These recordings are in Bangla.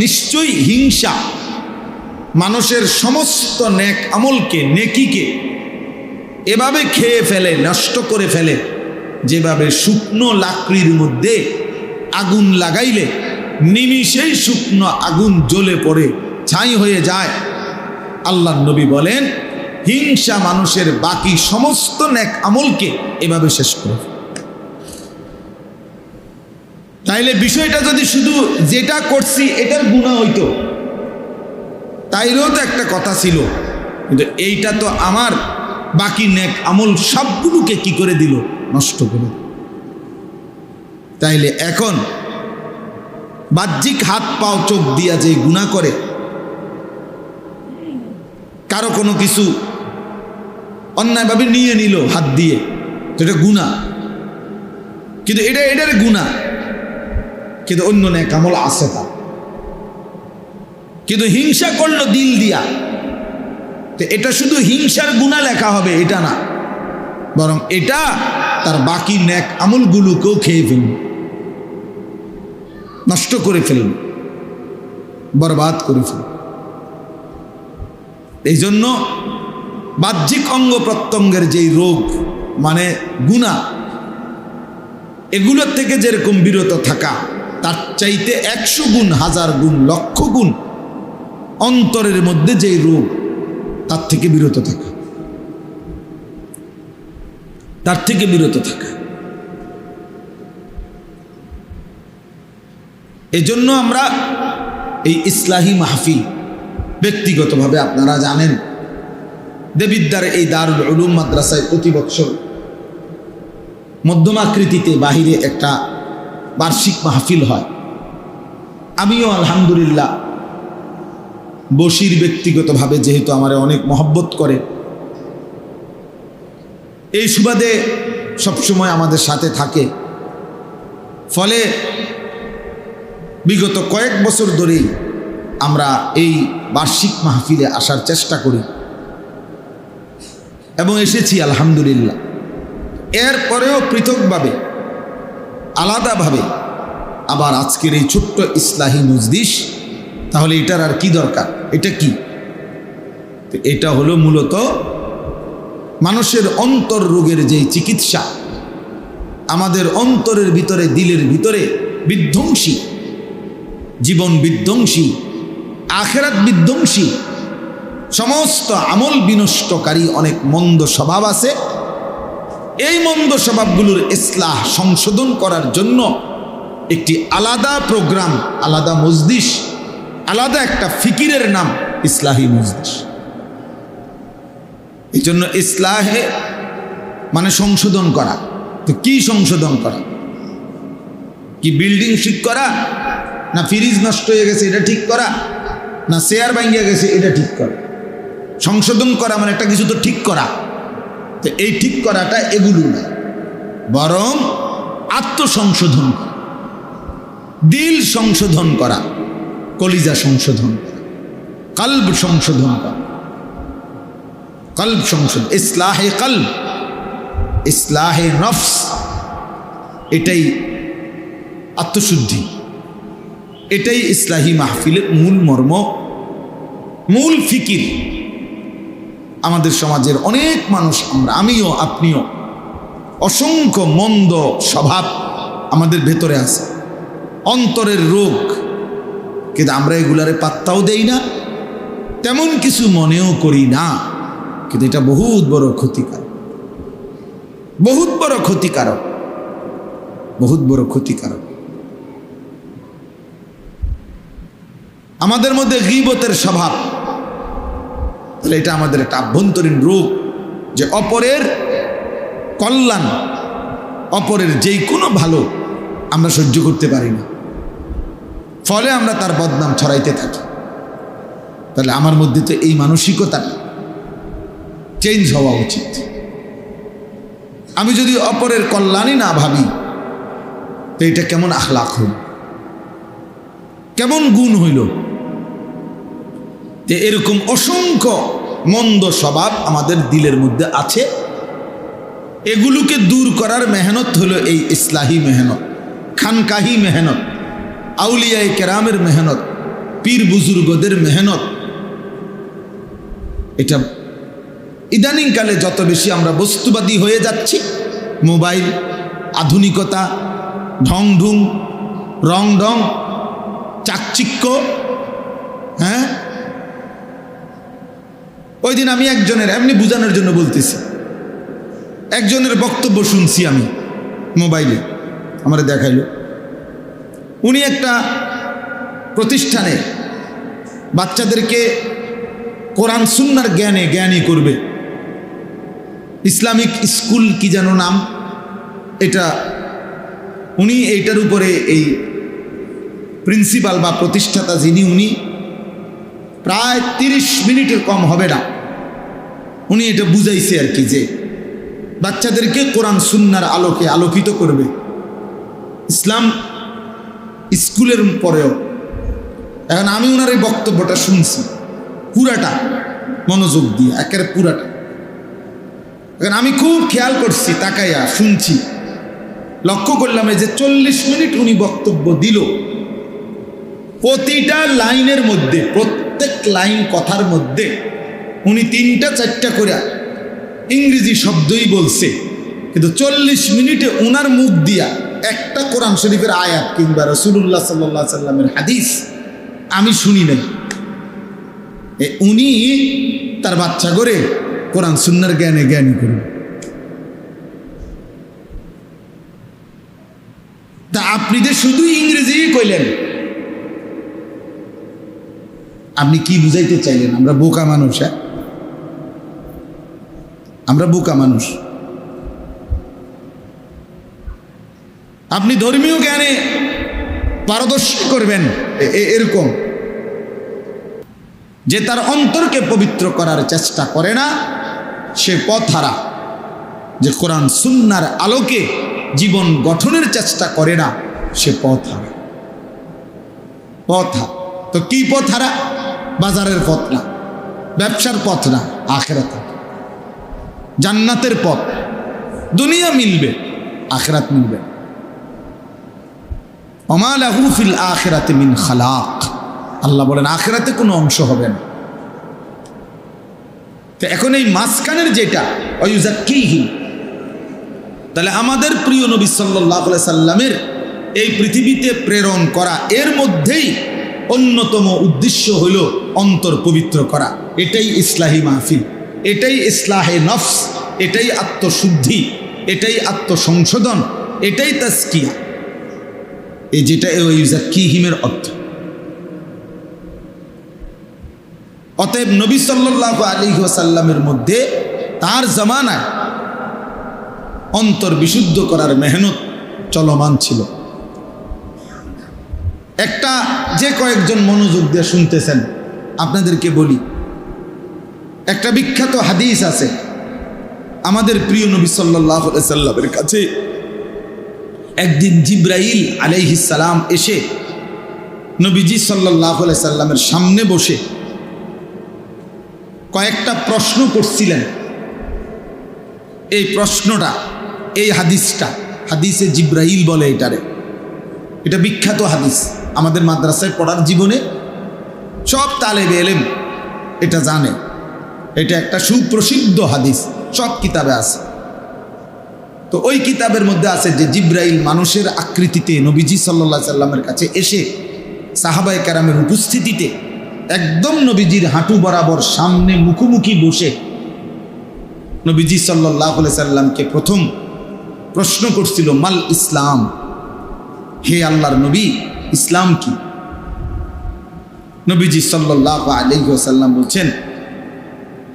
নিশ্চয়ই হিংসা মানুষের সমস্ত নেক আমলকে, নেকিকে এভাবে খেয়ে ফেলে, নষ্ট করে ফেলে, যেভাবে শুকনো লাকড়ির মধ্যে আগুন লাগাইলে নিমিষেই শুকনো আগুন জ্বলে পড়ে ছাই হয়ে যায়। আল্লাহর নবী বলেন, হিংসা মানুষের বাকি সমস্ত নেক আমলকে এভাবে শেষ করে। তাইলে বিষয়টা যদি শুধু যেটা করছি এটার গুনাহ হইতো তাইলেও তো একটা কথা ছিল, কিন্তু এইটা তো আমার বাকি নেক আমল সবগুলোকে কি করে দিল, নষ্ট করে। তাইলে এখন বাহ্যিক হাত পাও চোখ দিয়া যে গুনাহ করে, কারো কোনো কিছু অন্যায়ভাবে নিয়ে নিল হাত দিয়ে, তো এটা গুনাহ, কিন্তু এটার গুনাহ, কিন্তু অন্য নেক আমল আছে তা। কিন্তু হিংসা করলো দিল দিয়া, তো এটা শুধু হিংসার গুনাহ লেখা হবে এটা না, বরং এটা তার বাকি নেক আমলগুলোকেও খেয়ে ফেলবে, নষ্ট করে ফেলবে, বরবাদ করে ফেলবে। এই জন্য বাহ্যিক অঙ্গ প্রত্যঙ্গের যেই রোগ মানে গুনাহ, এগুলোর থেকে যেরকম বিরত থাকা, তার চাইতে 100 গুণ, 1000 গুণ, লক্ষ গুণ অন্তরের মধ্যে যেই রোগ, তার থেকে বিরত থাকা, তার থেকে বিরত থাকা। এজন্য আমরা এই ইসলাহি মাহফিল ব্যক্তিগতভাবে আপনারা জানেন, দেবিদ্দার এই দারুল উলুম মাদ্রাসায় প্রতি বছর মধ্যমাকৃতিতে বাহিরে একটা বার্ষিক মাহফিল হয়। আমিও আলহামদুলিল্লাহ বশির ব্যক্তিগতভাবে যেহেতু আমার অনেক মহব্বত করে, এই সুবাদে সবসময় আমাদের সাথে থাকে, ফলে বিগত কয়েক বছর ধরেই আমরা এই বার্ষিক মাহফিলে আসার চেষ্টা করি এবং এসেছি আলহামদুলিল্লাহ। এরপরেও পৃথকভাবে, আলাদাভাবে আবার আজকের এই ছোট্ট ইসলাহি মজলিস, তাহলে এটার আর কি দরকার? এটা কি? এটা হলো মূলত মানুষের অন্তর রোগের যে চিকিৎসা, আমাদের অন্তরের ভিতরে, দিলের ভিতরে বিধ্বংসী, জীবন বিধ্বংসী, আখিরাত বিধ্বংসী, সমস্ত আমল বিনষ্টকারী অনেক মন্দ স্বভাব আছে। এই মন্দ স্বভাবগুলোর ইসলাহ, সংশোধন করার জন্য একটি আলাদা প্রোগ্রাম, আলাদা মজলিস, আলাদা একটা ফিকিরের নাম ইসলাহি মজলিস। এই জন্য ইসলাহে মানে সংশোধন করা। তো কি সংশোধন করা? কি বিল্ডিং ঠিক করা, না ফ্রিজ নষ্ট হয়ে গেছে এটা ঠিক করা, না চেয়ার ভাঙিয়া গেছে এটা ঠিক করা? সংশোধন করা মানে একটা কিছু তো ঠিক করা। তো এই ঠিক করাটা এগুলো না, বরং আত্মসংশোধন করা, দিল সংশোধন করা, কলিজা সংশোধন করা, কলব সংশোধন করা, কলব সংশোধন, ইসলাহে কলব, ইসলাহে নফস, এটাই আত্মশুদ্ধি, এটাই ইসলাহি মাহফিলের মূল মর্ম, মূল ফিকির। আমাদের সমাজের অনেক মানুষ, আমরা, আমিও, আপনিও, অসংখ্য মন্দ স্বভাব আমাদের ভেতরে আছে, অন্তরের রোগ, কিন্তু আমরা এগুলারে পাত্তাও দেই না, তেমন কিছু মনেও করি না, কিন্তু এটা বহুত বড় ক্ষতিকারক, বহুত বড় ক্ষতিকারক, বহুত বড় ক্ষতিকারক। আমাদের মধ্যে গীবতের স্বভাব, তাহলে এটা আমাদের একটা আভ্যন্তরীণ রোগ, যে অপরের কল্যাণ, অপরের যেই কোনো ভালো আমরা সহ্য করতে পারি না, ফলে আমরা তার বদনাম ছড়াইতে থাকি। তাহলে আমার মধ্যে তো এই মানসিকতাটা চেঞ্জ হওয়া উচিত। আমি যদি অপরের কল্যাণই না ভাবি, তো এটা কেমন আখলাক হইল, কেমন গুণ হইল? যে এরকম অসংখ্য মন্দ স্বভাব আমাদের দিলের মধ্যে আছে, এগুলোকে দূর করার মেহনত হলো এই ইসলাহি মেহনত, খানকাহি মেহনত, আউলিয়ায়ে কেরামের মেহনত, পীর বুজুর্গদের মেহনত, এটা ইদানিংকালে যত বেশি আমরা বস্তুবাদী হয়ে যাচ্ছি, মোবাইল, আধুনিকতা, ঢং ঢুং, রং ঢং, চাকচিক্য, হ্যাঁ। ওই দিন আমি একজনের, এমনি বোঝানোর জন্য বলতেছি, একজনের বক্তব্য শুনছি আমি মোবাইলে, আমার দেখাইল। উনি একটা প্রতিষ্ঠানে বাচ্চাদেরকে কোরআন সুন্নাহর জ্ঞানী করবে, ইসলামিক স্কুল কি যেন নাম, এটা উনি এইটার উপরে এই প্রিন্সিপাল বা প্রতিষ্ঠাতা যিনি, উনি প্রায় 30 মিনিটের কম হবে না, উনি এটা বুঝাইছে আর কি, যে বাচ্চাদেরকে কোরআন সুন্নাহর আলোকে আলোকিত করবে ইসলাম স্কুলের পরেও। এখন আমি ওনার এই বক্তব্যটা শুনছি পুরাটা, মনোযোগ দিয়ে একেবারে পুরাটা। এখন আমি খুব খেয়াল করছি, তাকাইয়া শুনছি, লক্ষ্য করলাম যে 40 মিনিট উনি বক্তব্য দিল, প্রতিটা লাইনের মধ্যে, প্রত্যেক লাইন কথার মধ্যে উনি 3-4টা করে ইংরেজি শব্দই বলছে, কিন্তু 40 মিনিটে ওনার মুখ দিয়া একটা কোরআন শরীফের আয়াত কিংবা রাসূলুল্লাহ সাল্লাল্লাহু আলাইহি সাল্লামের হাদিস আমি শুনি নাই। উনি তার বাচ্চা করে কোরআন সুন্নাহর জ্ঞানী করবে। তা আপনি যে শুধু ইংরেজি কইলেন, আপনি কি বুঝাইতে চাইলেন? আমরা বোকা মানুষ, হ্যাঁ, আমরা বোকা মানুষ। আপনি ধর্মীয় জ্ঞানে পারদর্শী করবেন এরকম, যে তার অন্তরকে পবিত্র করার চেষ্টা করে না সে পথহারা, যে কোরআন সুন্নাহর আলোকে জীবন গঠনের চেষ্টা করে না সে পথহারা। তো কি পথহারা? বাজারের পথ না, ব্যবসার পথ না, আখিরাত, জান্নাতের পথ। দুনিয়া মিলবে, আখিরাত মিলবে। ওমা লাহু ফিল আখিরাতি মিন খালাক, আল্লাহ বলেন আখিরাতে কোনো অংশ হবে না। তো এখন এই মাঝখানের যেটা ওয়ায়ুযাক্কিহিম, তাহলে আমাদের প্রিয় নবী সাল্লাল্লাহু আলাইহি সাল্লামের এই পৃথিবীতে প্রেরণ করা, এর মধ্যেই অন্যতম উদ্দেশ্য হলো অন্তর পবিত্র করা। এটাই ইসলাহি মাহফিল, এটাই ইসলাহে নফস, এটাই আত্মশুদ্ধি, এটাই আত্মসংশোধন, এটাই তাজকিয়া। এই যেটা ওয়ায়ুযাক্কিহিমের অর্থ। অতএব নবী সাল্লাল্লাহু আলাইহি ওয়াসাল্লামের মধ্যে তার জামানায় অন্তর বিশুদ্ধ করার মেহনত চলমান ছিল। একটা যে কয়েকজন মনোযোগ দিয়ে শুনতেছেন আপনাদেরকে বলি, একটা বিখ্যাত হাদিস আছে, আমাদের প্রিয় নবী সাল্লাল্লাহু আলাইহি সাল্লামের কাছে একদিন জিবরাইল আলাইহিস সালাম এসে নবীজি সাল্লাল্লাহু আলাইহি সাল্লামের সামনে বসে কয়েকটা প্রশ্ন করছিলেন। এই প্রশ্নটা, এই হাদিসটা, হাদিসে জিবরাইল বলে এটারে, এটা বিখ্যাত হাদিস, আমাদের মাদ্রাসায় পড়ার জীবনে সব তালেবে ইলম এটা জানে। এটা একটা সুপ্রসিদ্ধ হাদিস, সব কিতাবে আছে। তো ওই কিতাবের মধ্যে আছে যে জিবরাইল মানুষের আকৃতিতে নবীজি সাল্লাল্লাহু আলাইহি সাল্লামের কাছে এসে সাহাবায়ে কেরামের উপস্থিতিতে একদম নবীজির হাঁটু বরাবর সামনে মুখোমুখি বসে নবীজি সাল্লাল্লাহু আলাইহি সাল্লামকে প্রথম প্রশ্ন করছিল, মাল ইসলাম, হে আল্লাহর নবী, ইসলাম কি? নবীজি সাল্লাল্লাহু আলাইহি ওয়াসাল্লাম বলছেন,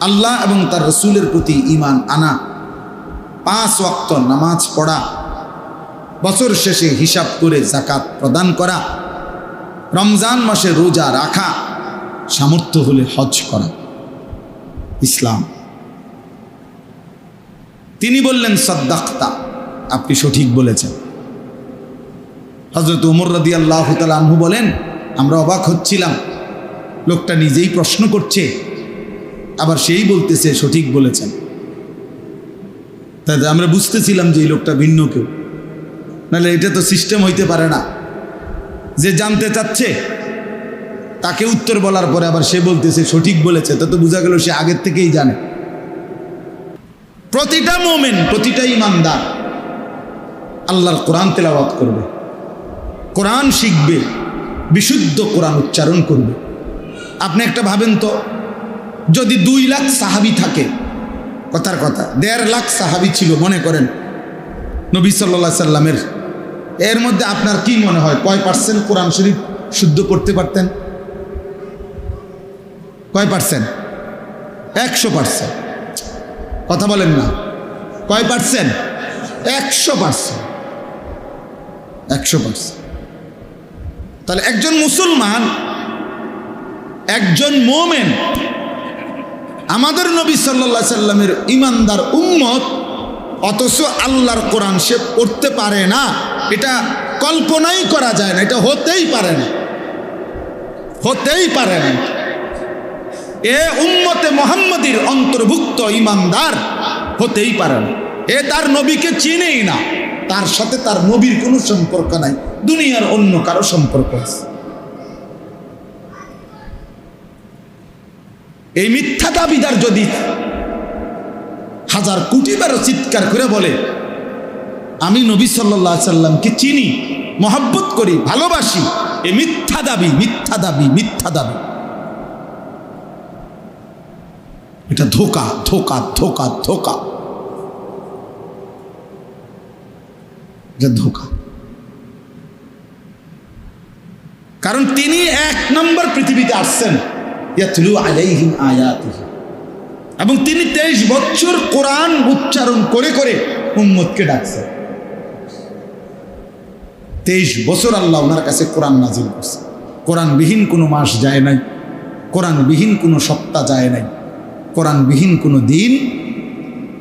আল্লাহ এবং তার রাসূলের প্রতি ঈমান আনা, 5 ওয়াক্ত নামাজ পড়া, বছর শেষে হিসাব করে যাকাত প্রদান করা, রমজান মাসে রোজা রাখা, সামর্থ্য হলে হজ করা, ইসলাম। তিনি বললেন, সাদ্দাক্তা, আপনি সঠিক বলেছেন। হযরত ওমর রাদিয়াল্লাহু তাআলা আনহু বলেন, আমরা অবাক হচ্ছিলাম, লোকটা নিজেই প্রশ্ন করছে আবার সেই বলতেছে সঠিক বলেছেন। তাই আমরা বুঝতেছিলাম যে এই লোকটা ভিন্ন কেউ, নাহলে এটা তো সিস্টেম হইতে পারে না যে জানতে চাচ্ছে তাকে উত্তর বলার পরে আবার সে বলতেছে সঠিক বলেছে, তো বোঝা গেল সে আগের থেকেই জানে। প্রতিটা মুমিন, প্রতিটা ইমানদার আল্লাহর কোরআন তেলাওয়াত করবে, কোরআন শিখবে, বিশুদ্ধ কোরআন উচ্চারণ করবে। আপনি একটা ভাবেন তো, যদি 2 লাখ সাহাবী থাকে, কথার কথা 1.5 লাখ সাহাবী ছিল মনে করেন নবী সাল্লাল্লাহু আলাইহি সাল্লামের, এর মধ্যে আপনার কি মনে হয় কয় পার্সেন্ট কোরআন শরীফ শুদ্ধ করতে পারতেন? কয় পার্সেন্ট? 100%। কথা বলেন না, কয় পার্সেন্ট? 100%। 100%। তাহলে একজন মুসলমান, একজন মুমিন, আমাদের নবী সাল্লাল্লাহু আলাইহি সাল্লামের ইমানদার উম্মত, অথচ আল্লাহর কোরআন সে পড়তে পারে না, এটা কল্পনাই করা যায় না, এটা হতেই পারে না, হতেই পারে না। এ উম্মতে মুহাম্মাদীর অন্তর্ভুক্ত ইমানদার হতেই পারে না। এ তার নবীকে চিনেই না, তার সাথে তার নবীর কোনো সম্পর্ক নাই, দুনিয়ার অন্য কারো সম্পর্ক আছে। এই মিথ্যা দাবিদার যদি 1000 কোটি বারও চিৎকার করে বলে আমি নবী সাল্লাল্লাহু আলাইহি সাল্লামকে চিনি, মহব্বত করি, ভালোবাসি, এই মিথ্যা দাবি, মিথ্যা দাবি, মিথ্যা দাবি, এটা ধোঁকা, ধোঁকা, ধোঁকা, ধোঁকা, এটা ধোঁকা। কারণ তিনি 1 নম্বর পৃথিবীতে আসছেন ইয়াতলু আলাইহিম আয়াতিহি, এবং তিনি 23 বছর কোরআন উচ্চারণ করে করে উম্মতকে ডাকছেন। 23 বছর আল্লাহ ওনার কাছে কোরআন নাজিল করছে। কোরআনবিহীন কোনো মাস যায় নাই, কোরআনবিহীন কোনো সপ্তাহ যায় নাই, কোরআনবিহীন কোনো দিন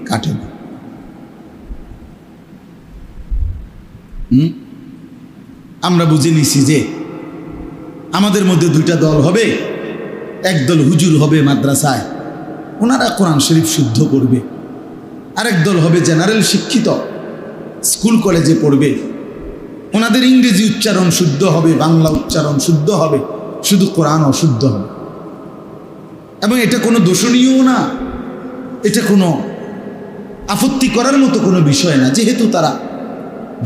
কাটে না। আমরা বুঝে নিছি যে আমাদের মধ্যে 2টা দল হবে, একদল হুজুর হবে মাদ্রাসায়, ওনারা কোরআন শরীফ শুদ্ধ করবে, আরেক দল হবে জেনারেল শিক্ষিত, স্কুল কলেজে পড়বে, ওনাদের ইংরেজি উচ্চারণ শুদ্ধ হবে, বাংলা উচ্চারণ শুদ্ধ হবে, শুধু কোরআন অশুদ্ধ হবে। এবং এটা কোনো দোষণীয় না, এটা কোনো আপত্তি করার মতো কোনো বিষয় না, যেহেতু তারা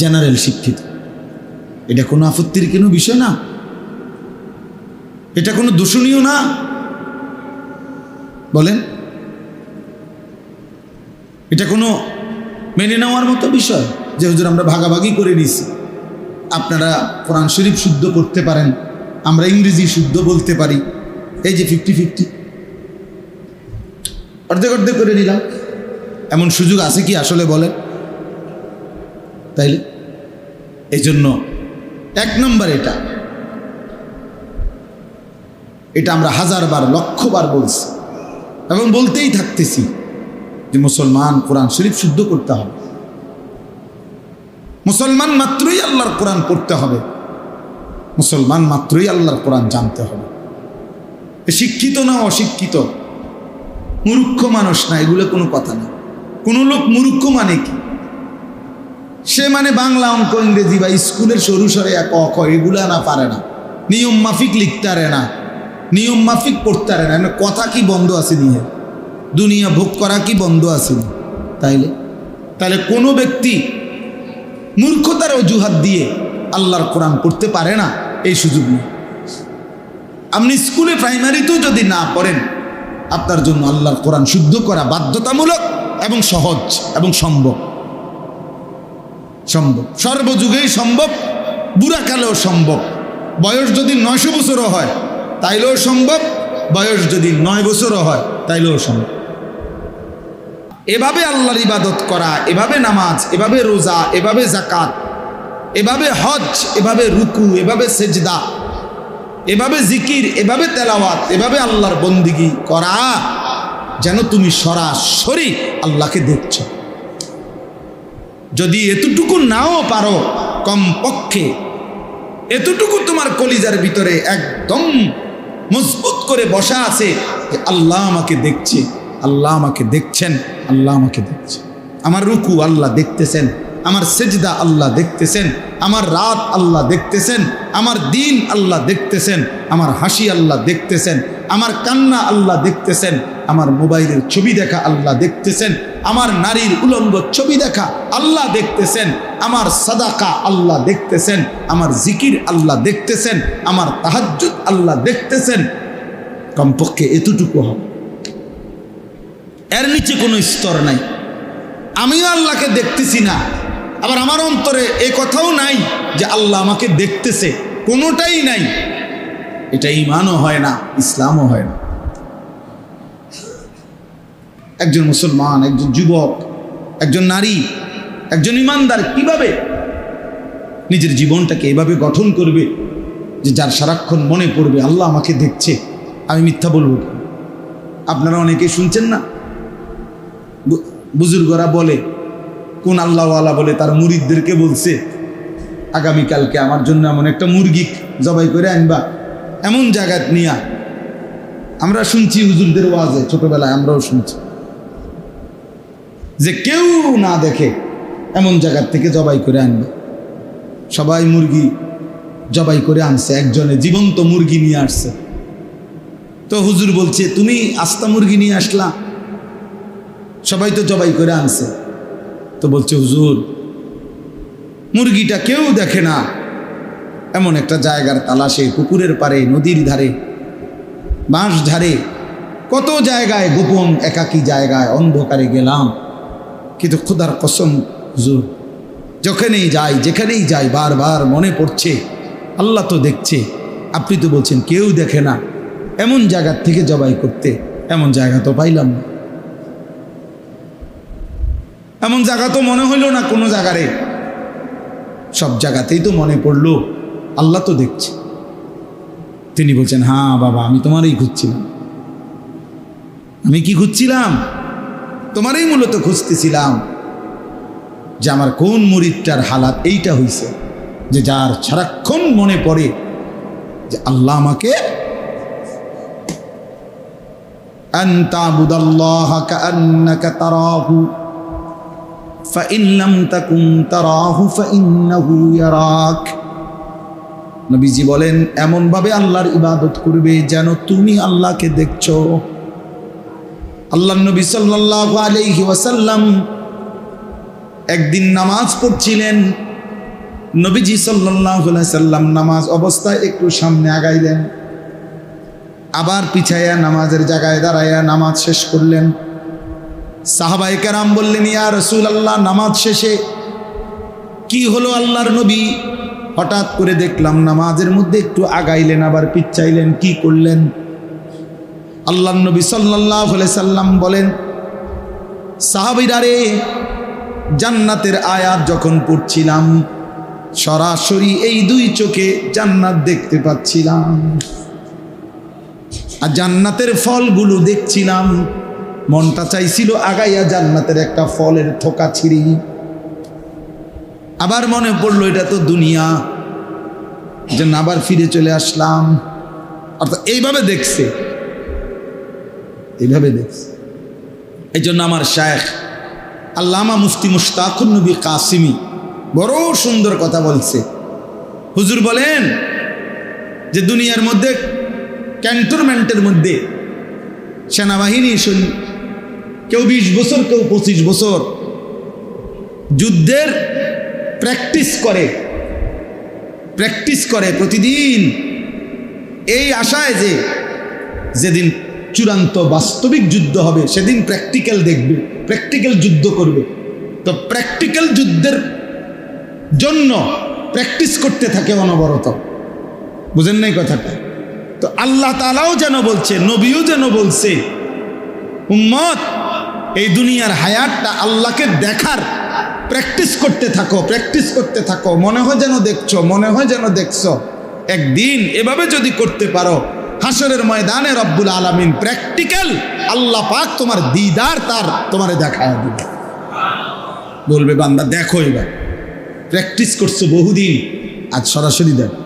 জেনারেল শিক্ষিত। এটা কোনো আপত্তির কোনো বিষয় না, এটা কোনো দোষণীয় না, বলেন? এটা কোনো মেনে নেওয়ার মতো বিষয় যে হুজুর আমরা ভাগাভাগি করে নিছি, আপনারা কোরআন শরীফ শুদ্ধ করতে পারেন, আমরা ইংরেজি শুদ্ধ বলতে পারি, এই যে 50-50 অর্ধেক অর্ধেক করে নিলাম, এমন সুযোগ আছে কি আসলে বলেন? তাইলে এই জন্য 1 নম্বর এটা আমরা 1000 বার, 1,00,000 বার বলছি এবং বলতেই থাকতেছি যে মুসলমান কোরআন শরীফ শুদ্ধ করতে হবে, মুসলমান মাত্রই আল্লাহর কোরআন পড়তে হবে, মুসলমান মাত্রই আল্লাহর কোরআন জানতে হবে। শিক্ষিত না অশিক্ষিত, মূর্খ মানুষ না, এগুলো কোনো কথা না। কোনো লোক মূর্খ মানে কি? সে মানে বাংলা, অঙ্ক, ইংরেজি বা স্কুলের সরু সরে এক অখ এগুলা না পারে না, নিয়ম মাফিক লিখতে পারে না, নিয়ম মাফিক পড়তে পারে না, কথা কি বন্ধ আছে নিয়ে, দুনিয়া ভোগ করা কি বন্ধ আছে? তাহলে কোনো ব্যক্তি মূর্খতার অজুহাত দিয়ে আল্লাহর কোরআন পড়তে পারে না, এই সুযোগ নেই। আপনি স্কুলে প্রাইমারিতেও যদি না পড়েন, আপনার জন্য আল্লাহর কোরআন শুদ্ধ করা বাধ্যতামূলক এবং সহজ এবং সম্ভব, সর্বযুগেই সম্ভব, বুড়াকালেও সম্ভব। বয়স যদি 900 বছরও হয় তাইলেও সম্ভব, বয়স যদি 9 বছরও হয় তাইলেও সম্ভব। এভাবে আল্লাহর ইবাদত করা, এভাবে নামাজ, এভাবে রোজা, এভাবে যাকাত, এভাবে হজ, এভাবে রুকু, এভাবে সেজদা, এভাবে জিকির, এভাবে তেলাওয়াত, এভাবে আল্লাহর বন্দিগি করা যেন তুমি সরাসরি আল্লাহকে দেখছ। যদি এতটুকু নাও পারো, কমপক্ষে এতটুকু তোমার কলিজার ভিতরে একদম মজবুত করে বসা আছে যে আল্লাহ আমাকে দেখছে, আল্লাহ আমাকে দেখছেন, আল্লাহ আমাকে দেখছে। আমার রুকু আল্লাহ দেখতেছেন, আমার সেজদা আল্লাহ দেখতেছেন, আমার রাত আল্লাহ দেখতেছেন, আমার দিন আল্লাহ দেখতেছেন, আমার হাসি আল্লাহ দেখতেছেন, আমার কান্না আল্লাহ দেখতেছেন, আমার মোবাইলের ছবি দেখা আল্লাহ দেখতেছেন, আমার নারীর উলঙ্গ ছবি দেখা আল্লাহ দেখতেছেন, আমার সাদাকা আল্লাহ দেখতেছেন, আমার জিকির আল্লাহ দেখতেছেন, আমার তাহাজ্জুদ আল্লাহ দেখতেছেন। কমপক্ষে এতটুকু হবে, এর নিচে কোনো স্তর নাই। আমিও আল্লাহকে দেখতেছি না, আবার আমার অন্তরে এ কথাও নাই যে আল্লাহ আমাকে দেখতেছে, কোনোটাই নাই। এটা ঈমানও হয় না, ইসলামও হয় না। একজন মুসলমান, একজন যুবক, একজন নারী, একজন ঈমানদার কিভাবে নিজের জীবনটাকে এভাবে গঠন করবে যে যার সারাক্ষণ মনে পড়বে আল্লাহ আমাকে দেখছে, আমি মিথ্যা বলবো? আপনারা অনেকে শুনছেন না, বুজুর্গরা বলে, কোন আল্লাহওয়ালা বলে তার মুরিদদেরকে বলছে, আগামীকালকে আমার জন্য এমন একটা মুরগি জবাই করে আনবা, এমন জায়গা নিয়া। আমরা শুনছি হুজুরদের ওয়াজে, ছোটবেলায় আমরাও শুনছি যে কেউ না দেখে এমন জায়গার থেকে জবাই করে আনবে। সবাই মুরগি জবাই করে আনছে, একজনে জীবন্ত মুরগি নিয়ে আসছে। তো হুজুর বলছে, তুমি আস্তা মুরগি নিয়ে আসলা, সবাই তো জবাই করে আনছে। তো বলছে, হুজুর মুরগিটা কেউ দেখে না, এমন একটা জায়গার তালাশে, পুকুরের পাড়ে, নদীর ধারে, বাঁশ ঝাড়ে, কত জায়গায় গোপন একাকী জায়গায় অন্ধকারে গেলাম, কিন্তু খোদার কসম হুজুর যখনই যাই, যেখানেই যাই, বারবার মনে পড়ছে আল্লাহ তো দেখছে, আপনি তো বলছেন কেউ দেখে না, এমন জায়গার থেকে জবাই করতে, এমন জায়গা তো পাইলাম না, এমন জায়গা তো মনে হইল না কোনো জায়গারে। সব জায়গাতেই তো মনে পড়লো আল্লাহ তো দেখছে। তিনি বলছেন, হ্যাঁ বাবা, আমি তোমারই খুঁজছিলাম। আমি কি খুঁজছিলাম? তোমারই মূলত খুঁজতেছিলাম যে আমার কোন মুরিদটার হালাত এইটা হইছে, যে যার সারাক্ষণ মনে পড়ে যে আল্লাহ আমাকে, আনতা বুদাল্লাহা কাআন্নাকা তারাহু ফাইন লাম তাকুন তারাহু ফাইন্নাহু ইয়ারাক। নবীজি বলেন, এমন ভাবে আল্লাহর ইবাদত করবে যেন তুমি আল্লাহকে দেখছো। আল্লাহর নবী সাল্লাল্লাহু আলাইহি ওয়াসাল্লাম একদিন নামাজ পড়ছিলেন। নবীজি সাল্লাল্লাহু আলাইহি সাল্লাম নামাজ অবস্থায় একটু সামনে আগাইলেন, আবার পিছাইয়া নামাজের জায়গায় দাঁড়াইয়া নামাজ শেষ করলেন। সাহাবায়ে কেরাম বললেন, ইয়া রাসূলুল্লাহ, নামাজ শেষে কি হলো আল্লাহর নবী? হঠাৎ করে দেখলাম নামাজের মধ্যে একটু আগাইলেন, আবার পিছাইলেন, কি করলেন? আল্লাহর নবী সাল্লাল্লাহু আলাইহি সাল্লাম বলেন, সাহাবীরা রে, জান্নাতের আয়াত যখন পড়ছিলাম, সরাসরি এই দুই চোখে জান্নাত দেখতে পাচ্ছিলাম, আর জান্নাতের ফলগুলো দেখছিলাম। মনটা চাইছিল আগাইয়া জান্নাতের একটা ফলের থোকা ছিঁড়ি। আবার মনে পড়লো এটা তো দুনিয়া, যেন আবার ফিরে চলে আসলাম। অর্থাৎ এইভাবে দেখছে, এইভাবে দেখছে। এই জন্য আমার শায়েখ আল্লামা মুফতি মুশতাকুন নবী কাসিমি বড় সুন্দর কথা বলছে। হুজুর বলেন যে দুনিয়ার মধ্যে ক্যান্টনমেন্টের মধ্যে সেনাবাহিনী কেউ 20 বছর, কেউ 25 বছর যুদ্ধের প্র্যাকটিস করে প্রতিদিন, এই আশায় যে যেদিন চূড়ান্ত বাস্তবিক যুদ্ধ হবে সেদিন প্র্যাকটিক্যাল দেখবে, প্র্যাকটিক্যাল যুদ্ধ করবে। তো প্র্যাকটিক্যাল যুদ্ধের জন্য প্র্যাকটিস করতে থাকে অনবরত। বুঝেন নাই কথাটা? তো আল্লাহ তাআলাও যেন বলছে, নবীও যেন বলছে, উম্মত এই দুনিয়ার হায়াতটা আল্লাহকে দেখার প্র্যাকটিস করতে থাকো, প্র্যাকটিস করতে থাকো। মনে হয় যেন দেখছো, মনে হয় যেন দেখছো। একদিন এভাবে যদি করতে পারো, হাসরের ময়দানে রব্বুল আলামিন প্র্যাকটিক্যাল আল্লাহ পাক তোমার দিদার তার তোমারে দেখায় দিবে। বলবে বান্দা দেখো, এবার প্র্যাকটিস করছো বহুদিন, আজ সরাসরি দেখো।